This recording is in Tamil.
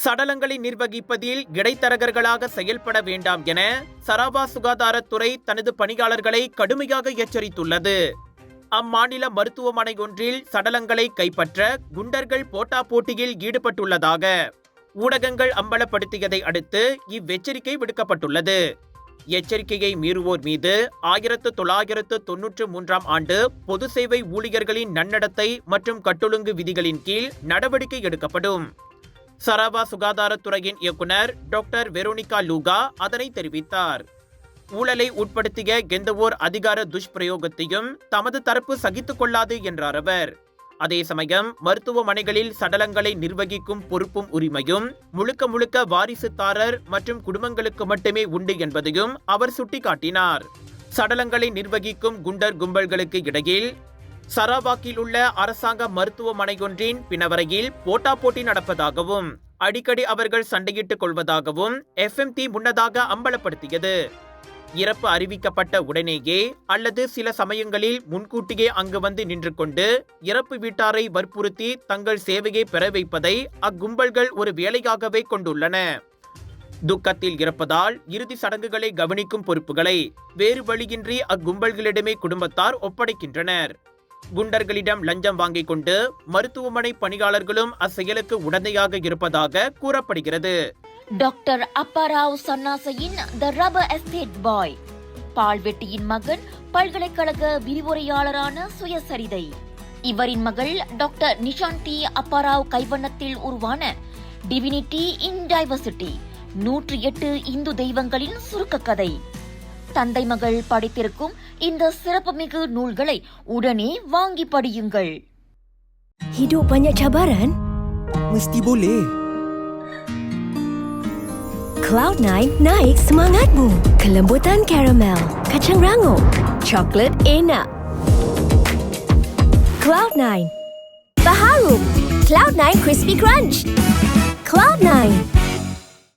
சடலங்களை நிர்வகிப்பதில் இடைத்தரகர்களாக செயல்பட வேண்டாம் என சரவா சுகாதாரத்துறை தனது பணியாளர்களை கடுமையாக எச்சரித்துள்ளது. அம்மாநில மருத்துவமனை ஒன்றில் சடலங்களை கைப்பற்ற குண்டர்கள் போட்டா போட்டியில் ஈடுபட்டுள்ளதாக ஊடகங்கள் அம்பலப்படுத்தியதை அடுத்து இவ்வெச்சரிக்கை விடுக்கப்பட்டுள்ளது. எச்சரிக்கையை மீறுவோர் மீது 1993 ஆண்டு பொது சேவை ஊழியர்களின் நன்னடத்தை மற்றும் கட்டொழுங்கு விதிகளின் கீழ் நடவடிக்கை எடுக்கப்படும். சரவா சுகாதாரத்துறையின் இயக்குனர் டாக்டர் வெரோனிகா லூகா அதனை தெரிவித்தார். ஊழலை உட்படுத்திய எந்தவோர் அதிகார துஷ்பிரயோகத்தையும் தமது தரப்பு சகித்துக் கொள்ளாது என்றார் அவர். அதே சமயம் மருத்துவமனைகளில் சடலங்களை நிர்வகிக்கும் பொறுப்பும் உரிமையும் முழுக்க வாரிசுதாரர் மற்றும் குடும்பங்களுக்கு மட்டுமே உண்டு என்பதையும் அவர் சுட்டிக்காட்டினார். சடலங்களை நிர்வகிக்கும் குண்டர் கும்பல்களுக்கு இடையில் சரவாக்கில் உள்ள அரசாங்க மருத்துவமனை ஒன்றின் பிணவரையில் போட்டா போட்டி நடப்பதாகவும் அடிக்கடி அவர்கள் சண்டையிட்டுக் கொள்வதாகவும் FMT முன்னதாக அம்பலப்படுத்தியது. இறப்பு அறிவிக்கப்பட்ட உடனேயே அல்லது சில சமயங்களில் முன்கூட்டியே அங்கு வந்து நின்று கொண்டு இறப்பு வீட்டாரை வற்புறுத்தி தங்கள் சேவையை பெற வைப்பதை அக்கும்பல்கள் ஒரு வேலையாகவே கொண்டுள்ளன. துக்கத்தில் இருப்பதால் இறுதி சடங்குகளை கவனிக்கும் பொறுப்புகளை வேறு வழியின்றி அக்கும்பல்களிடமே குடும்பத்தார் ஒப்படைக்கின்றனர். குண்டர்களிடம் லஞ்சம் வாங்கிக் கொண்டு மருத்துவமனை பணியாளர்களும் அச்செயலுக்கு உடந்தையாக இருப்பதாக கூறப்படுகிறது. டாக்டர் அப்பாராவ் சன்னாசையின் த ரப்பர் எஸ்டேட் பாய், பால்வெட்டியின் மகன், பல்கலைக்கழக விரிவுரையாளரான சுயசரிதை. இவரின் மகள் டாக்டர் நிஷாந்தி அப்பாராவ் கைவண்ணத்தில் உருவான டிவினிட்டி இன் டைவர்சிட்டி 108 இந்து தெய்வங்களின் சுருக்க கதை. தந்தை மகள் படித்திருக்கும் இந்த சிறப்புமிகு நூல்களை உடனே வாங்கி படியுங்கள். Hidup banyak cabaran? Mesti boleh. Cloud9 naik semangatmu. Kelembutan karamel, kacang rangup, coklat enak. Cloud9. Baharu. Cloud9 Crispy Crunch. Cloud9.